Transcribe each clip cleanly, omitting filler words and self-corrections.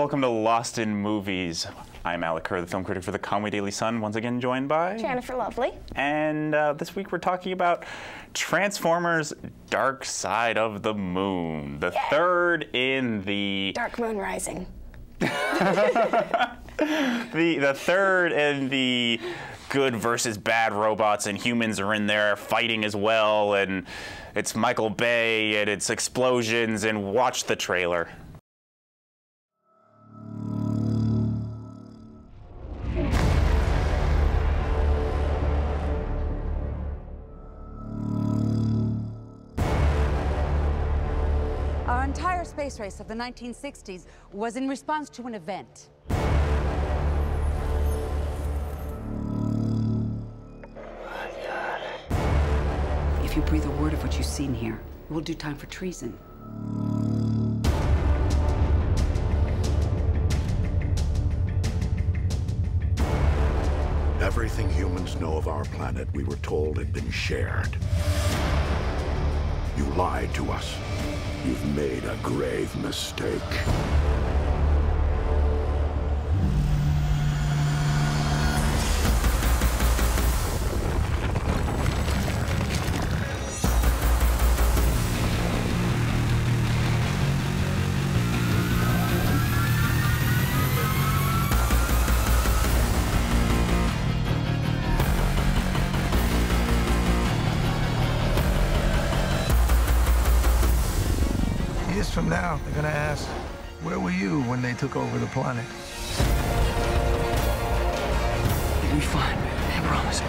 welcome to Lost in Movies. I'm Alec Kerr, the film critic for the Conway Daily Sun, once again joined by... Tranifer Lovely. And this week we're talking about Transformers Dark Side of the Moon, the third in the... Dark Moon Rising. the third in the good versus bad robots, and humans are in there fighting as well, and it's Michael Bay, and it's explosions, and watch the trailer. Our entire space race of the 1960s was in response to an event. If you breathe a word of what you've seen here, we'll do time for treason. Everything humans know of our planet, we were told, had been shared. You lied to us. You've made a grave mistake. Years from now, they're gonna ask, where were you when they took over the planet? You'll be fine, I promise.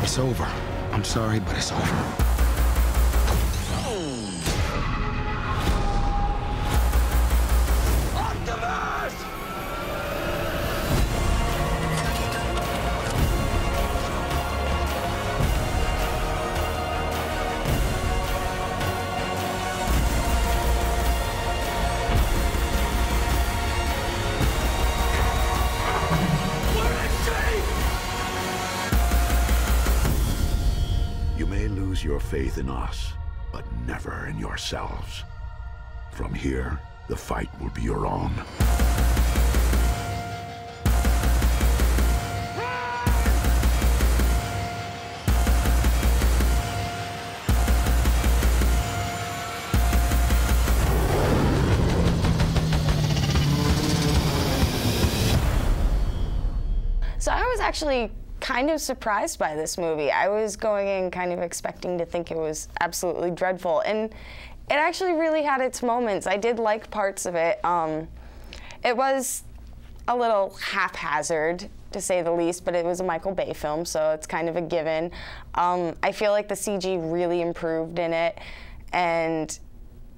It's over. I'm sorry, but it's over. You may lose your faith in us, but never in yourselves. From here, the fight will be your own. So I was actually kind of surprised by this movie. I was going in kind of expecting to think it was absolutely dreadful, and it actually really had its moments. I did like parts of it. It was a little haphazard, to say the least, but it was a Michael Bay film, so it's kind of a given. I feel like the CG really improved in it, and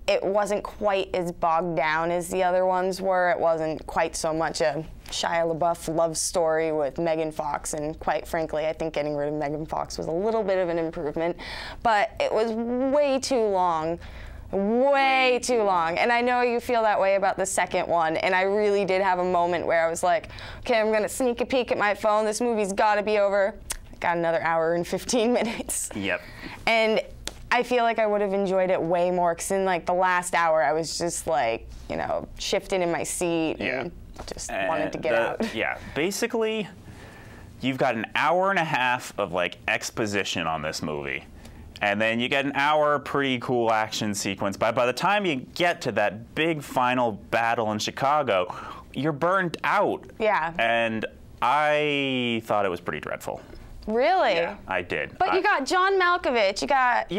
it wasn't quite as bogged down as the other ones were. It wasn't quite so much a Shia LaBeouf love story with Megan Fox, and quite frankly, I think getting rid of Megan Fox was a little bit of an improvement, but it was way too long. Way too long. And I know you feel that way about the second one, and I really did have a moment where I was like, okay, I'm gonna sneak a peek at my phone. This movie's gotta be over. Got another hour and 15 minutes. Yep. And I feel like I would have enjoyed it way more, because in like the last hour, I was just like, you know, shifting in my seat and just wanted to get out. Yeah, basically, you've got an hour and a half of like exposition on this movie, and then you get an hour pretty cool action sequence. But by the time you get to that big final battle in Chicago, you're burned out. Yeah. And I thought it was pretty dreadful. Really? Yeah, I did. But you got John Malkovich, you got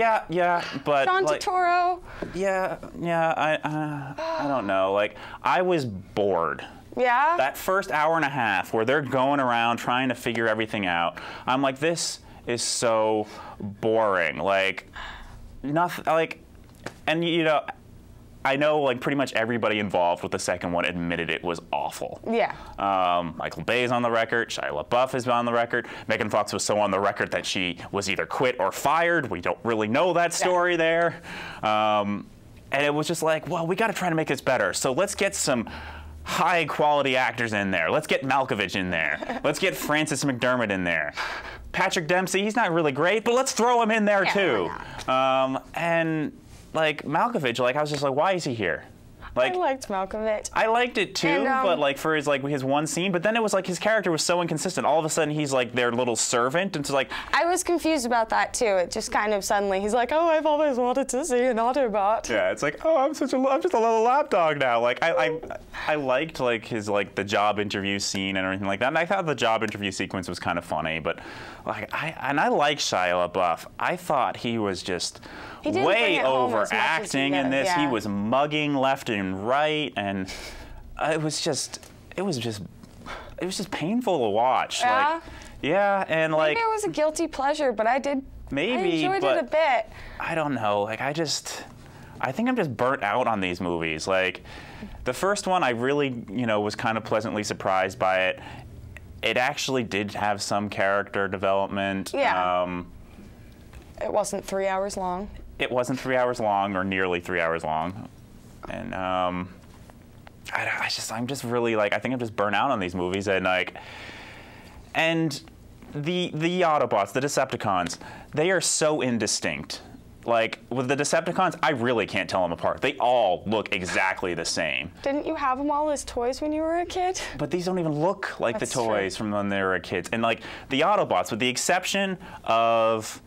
but John like, Turturro. I don't know. Like, I was bored. Yeah? That first hour and a half where they're going around trying to figure everything out, I'm like, this is so boring. Like, nothing, like, and you know, I know like pretty much everybody involved with the second one admitted it was awful. Yeah. Michael Bay is on the record, Shia LaBeouf is on the record, Megan Fox was so on the record that she was either quit or fired. We don't really know that story there. And it was just like, well, we got to try to make this better. So let's get some high quality actors in there. Let's get Malkovich in there. Let's get Frances McDermott in there. Patrick Dempsey, he's not really great, but let's throw him in there too. And like Malkovich, like I was just like, why is he here? Like, I liked Malkovich. I liked it too, And, but like for his one scene. But then it was like his character was so inconsistent. All of a sudden he's like their little servant, and it's like I was confused about that too. It just kind of suddenly he's like, oh, I've always wanted to see an Autobot. yeah, it's like I'm just a little lapdog now. Like I liked like his the job interview scene and everything like that. And I thought the job interview sequence was kind of funny, but like I like Shia LaBeouf. I thought he was just way overacting in this. Yeah. He was mugging left and right, and it was just painful to watch. Yeah? Like, yeah, and like Maybe it was a guilty pleasure, but I enjoyed it a bit. I don't know. Like I think I'm just burnt out on these movies. Like the first one, I really was kind of pleasantly surprised by it. It actually did have some character development. Yeah. It wasn't 3 hours long. It wasn't 3 hours long, or nearly 3 hours long, and I'm just really like I think I'm just burnt out on these movies, and like, and the Autobots, the Decepticons, they are so indistinct. Like with the Decepticons, I really can't tell them apart. They all look exactly the same. Didn't you have them all as toys when you were a kid? But these don't even look like That's the toys true. from when they were kids. And like the Autobots, with the exception of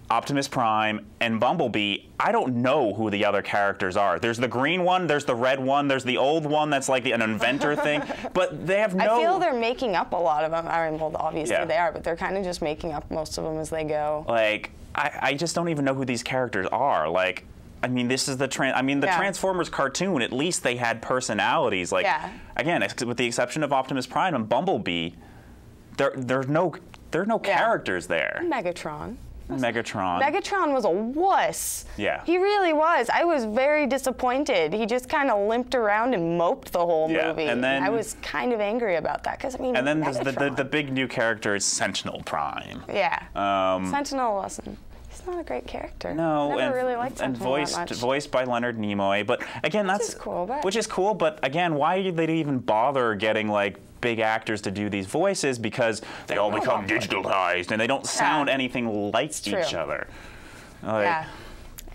Optimus Prime and Bumblebee, I don't know who the other characters are. There's the green one, there's the red one, there's the old one that's like an inventor thing, but they have no... I feel they're making up a lot of them. I mean, well, obviously Yeah. they are, but they're kind of just making up most of them as they go. Like, I just don't even know who these characters are. Like, I mean, this is the Transformers cartoon, at least they had personalities. Like, again, with the exception of Optimus Prime and Bumblebee, there's no characters there. Megatron. Megatron was a wuss. Yeah. He really was. I was very disappointed. He just kind of limped around and moped the whole movie. And then I was kind of angry about that because I mean. And then Megatron. the big new character is Sentinel Prime. Yeah. Sentinel wasn't. He's not a great character. No, I never really liked Sentinel that much. voiced by Leonard Nimoy. But again, which is cool. But again, why did they even bother getting like big actors to do these voices? Because they all become digitalized and they don't sound anything like each other. Like, yeah,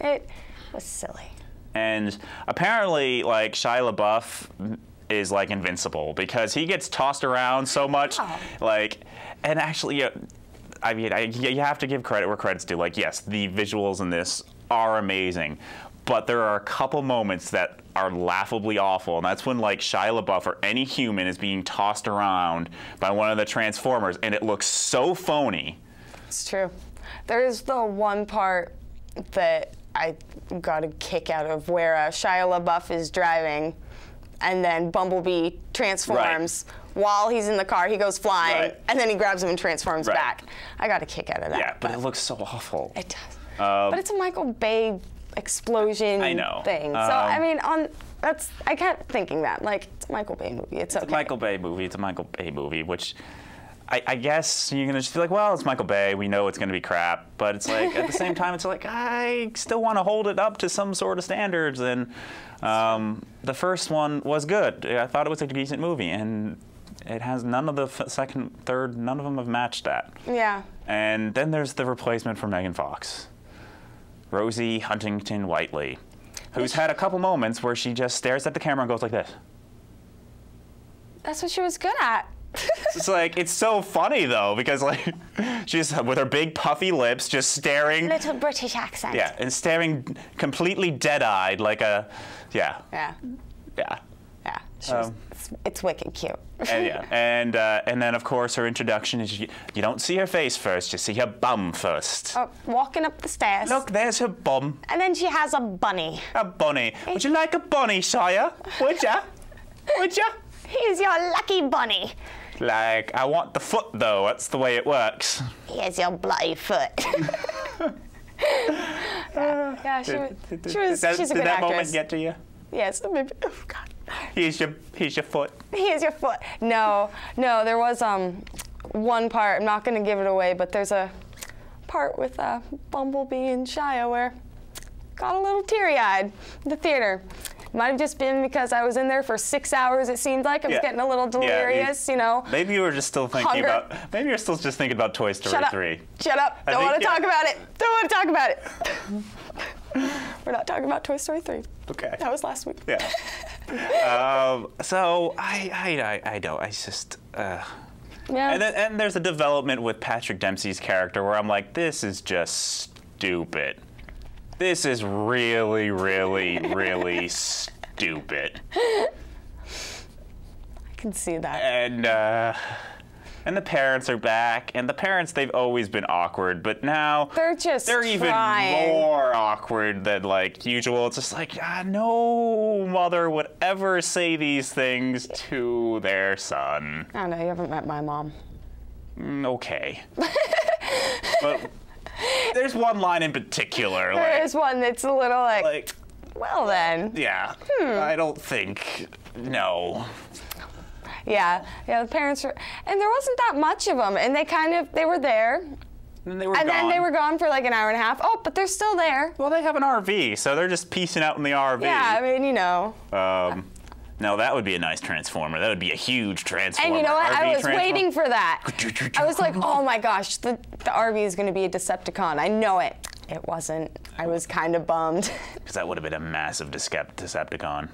it was silly. And apparently, like Shia LaBeouf is like invincible because he gets tossed around so much. Like, and actually. I mean, you have to give credit where credit's due. Like, yes, the visuals in this are amazing, but there are a couple moments that are laughably awful, and that's when, like, Shia LaBeouf or any human is being tossed around by one of the Transformers, and it looks so phony. It's true. There is the one part that I got a kick out of where Shia LaBeouf is driving, and then Bumblebee transforms. Right. While he's in the car, he goes flying, and then he grabs him and transforms back. I got a kick out of that. Yeah, but it looks so awful. It does. But it's a Michael Bay explosion thing. So I mean, I kept thinking that, like, it's a Michael Bay movie. It's okay. It's a Michael Bay movie. It's a Michael Bay movie, which I guess you're gonna just be like, well, it's Michael Bay. We know it's gonna be crap. But it's like at the same time, it's like I still want to hold it up to some sort of standards. And the first one was good. I thought it was a decent movie, and it has none of the second, third, none of them have matched that. Yeah. And then there's the replacement for Megan Fox, Rosie HuntingtonWhiteley, who's had a couple moments where she just stares at the camera and goes like this. That's what she was good at. It's like, it's so funny though, because like, she's with her big puffy lips just staring. Little British accent. Yeah, and staring completely dead-eyed like a, yeah. Yeah. Yeah. Yeah. It's wicked cute. And and then of course her introduction is you don't see her face first, you see her bum first. Oh, walking up the stairs. Look, there's her bum. And then she has a bunny. A bunny. Would you like a bunny, Shia? Would ya? Would ya? Here's your lucky bunny. Like, I want the foot though. That's the way it works. Here's your bloody foot. Yeah, she's a good actress. Did that moment get to you? Yes. Oh God. Here's your foot. Here's your foot. No, there was one part. I'm not going to give it away, but there's a part with Bumblebee and Shia where got a little teary-eyed in the theater. Might have just been because I was in there for 6 hours. It seemed like I was getting a little delirious, you know. Maybe you were just still thinking about. Maybe you're still just thinking about Toy Story 3. Shut up! Don't want to talk about it. Don't want to talk about it. We're not talking about Toy Story 3. Okay. That was last week. Yeah. So I don't. I just. Yeah. And there's a development with Patrick Dempsey's character where I'm like, this is just stupid. This is really, really, really stupid. I can see that. And the parents are back, and the parents, they've always been awkward, but now they're even more awkward than like usual. It's just like, no mother would ever say these things to their son. I don't know, you haven't met my mom. Okay. But there's one line in particular. There is one that's a little like well then. Yeah. I don't think, no. Yeah, the parents were, and there wasn't that much of them, and they were there. And they were and gone. then they were gone for like an hour and a half. Oh, but they're still there. Well, they have an RV, so they're just piecing out in the RV. Yeah, I mean, you know. No, that would be a nice Transformer. That would be a huge Transformer. And you know what? RV I was waiting for that. I was like, oh my gosh, the RV is going to be a Decepticon. I know it. It wasn't. I was kind of bummed. Because that would have been a massive Decepticon.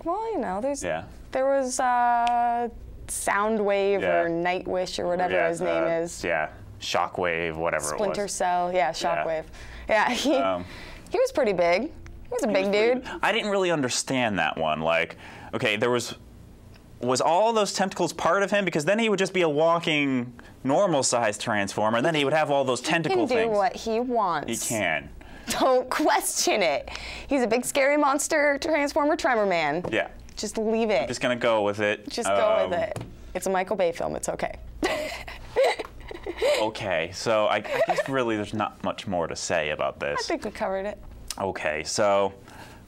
Well, you know, Yeah. There was Soundwave or Nightwish or whatever his name is. Yeah, Shockwave, whatever it was. Splinter Cell, yeah, Shockwave. Yeah, he was pretty big. He was a big dude. I didn't really understand that one. Like, okay, was all those tentacles part of him? Because then he would just be a walking, normal-sized Transformer, and then he would have all those tentacle things. He can do what he wants. He can. Don't question it. He's a big, scary monster Transformer Tremor Man. Yeah. Just leave it. I'm just gonna go with it. Just go with it. It's a Michael Bay film. It's okay. Okay, so I guess really there's not much more to say about this. I think we covered it. Okay, so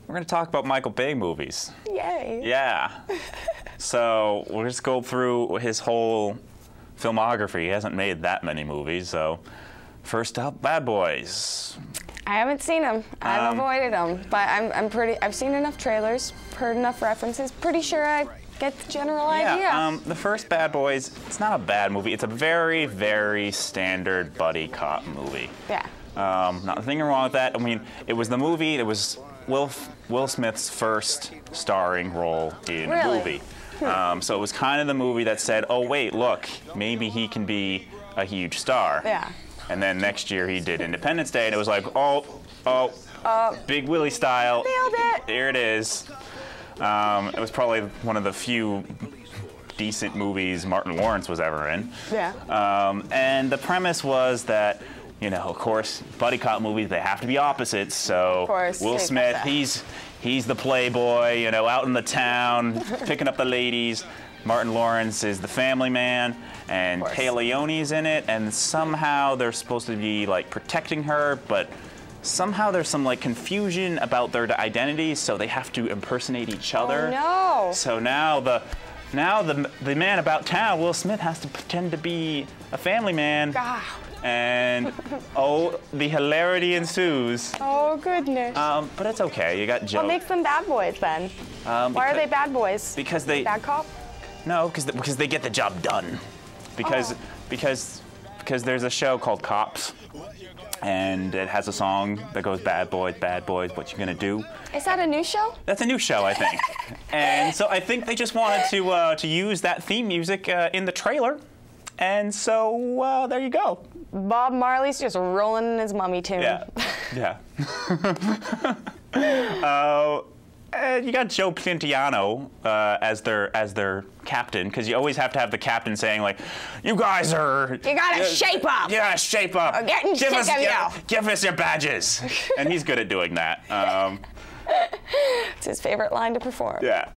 we're gonna talk about Michael Bay movies. Yay. Yeah. So we'll just go through his whole filmography. He hasn't made that many movies, so first up, Bad Boys. I haven't seen them. I've avoided them, but I've seen enough trailers, heard enough references, pretty sure I get the general idea. The first Bad Boys, it's not a bad movie. It's a very, very standard buddy cop movie. Yeah. Nothing wrong with that. I mean, it was the movie, it was Will Smith's first starring role in a movie. So it was kind of the movie that said, oh wait, look, maybe he can be a huge star. Yeah. And then next year he did Independence Day, and it was like, Big Willie style. Nailed it. There it is. It was probably one of the few decent movies Martin Lawrence was ever in. Yeah. And the premise was that, you know, of course, buddy cop movies, they have to be opposites. So Will Smith, he's the playboy, you know, out in the town, picking up the ladies. Martin Lawrence is the family man, and Tay Leone's in it, and somehow they're supposed to be like protecting her, but somehow there's some like confusion about their identities, so they have to impersonate each other. Oh no! So now the man about town, Will Smith, has to pretend to be a family man. God. And the hilarity ensues. Oh goodness. But it's okay. You got jokes. What makes them bad boys then? Why are they bad boys? Because they bad cop? No, because they get the job done. Because there's a show called Cops, and it has a song that goes bad boys, what you gonna do? Is that a new show? That's a new show, I think. And so I think they just wanted to use that theme music in the trailer. And so there you go. Bob Marley's just rolling in his mummy tune. Yeah. Yeah. And you got Joe Pantoliano as their captain, because you always have to have the captain saying like, "You guys are. You gotta shape up. You gotta shape up. I'm getting sick of you. Give us your badges." And he's good at doing that. It's his favorite line to perform. Yeah.